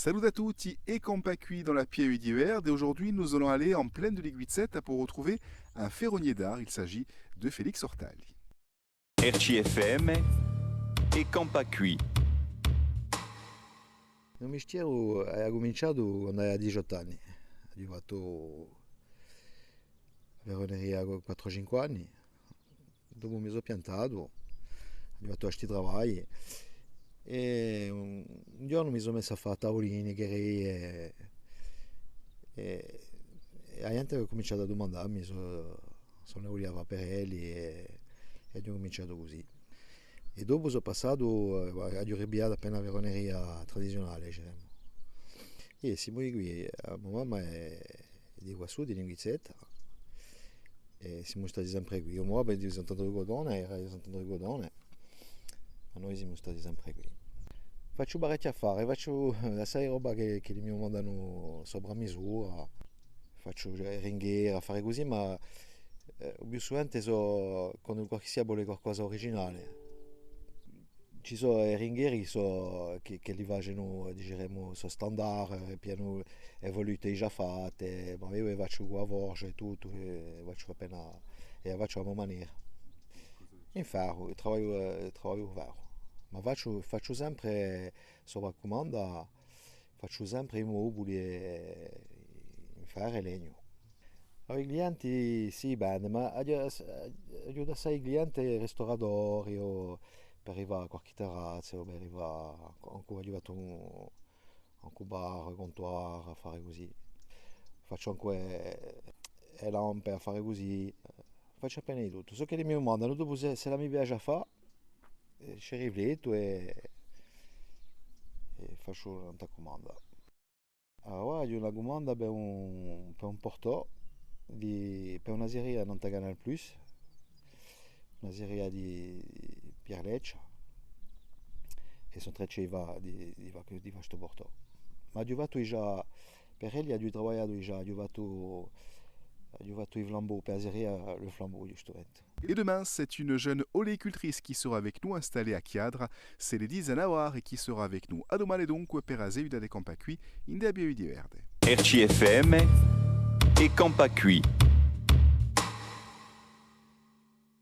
Salut à tutti et Compacui dans la Pieve d'hiver. Et aujourd'hui, nous allons aller en plaine de l'Iguizette pour retrouver un ferronnier d'art. Il s'agit de Félix Ortali. RCFM e Compacui. Il mestiere ha cominciato quando aveva 18 anni. È arrivato a Veroneria con 4-5 anni. Dopo mi sono piantato, sono arrivato a questi lavori e un giorno mi sono messo a fare tavolini, gherrie e la gente ha cominciato a domandarmi se ne voleva paperelli e ho cominciato così. E dopo sono passato a Giurebbiata appena Veroneria tradizionale, diciamo. E siamo qui, mia mamma è di qua su, di Linguizzetta, e siamo stati sempre qui. Io mi è di Sant'Andrea Godone, era di Sant'Andrea Godone, ma noi siamo stati sempre qui. Faccio parecchio affari, faccio la serie roba che mi mandano sopra misura, faccio ringhiera, fare così, ma più sovente quando qualche vuole qualcosa originale. Ci sono i ringhieri che li facciano, diciamo, sono standard, piano evoluti già fatte, ma io faccio con la voce e tutto, e faccio appena e faccio a mia maniera. In ferro, io lavoro ferro, ma faccio sempre sopra comanda, faccio sempre i mobili in ferro e legno. I clienti sì, bene, ma aiuto assai i clienti ristoratori o per arrivare a qualche terrazza o per arrivare anche arrivato un bar, comptoir a fare così. Faccio anche le lampe a fare così, faccio appena di tutto. So che mi mandano, dopo se la mi piace a fare, ci rifletto e faccio una comanda. Allora, ho una domanda per un portò per una serie non Canal Plus, una serie di Pierleccia e sono tre ceva di questo portò. Ma ho fatto già, per lui ho lavorato già, ho fatto i flambeaux, per la serie le flambeau, justement. Et demain, c'est une jeune oléicultrice qui sera avec nous installée à Chiadra. C'est Lady Zanawar et qui sera avec nous. A domani dunque per la Zevida de Compacui in la Pieve d'hiver. RCFM e Compacui.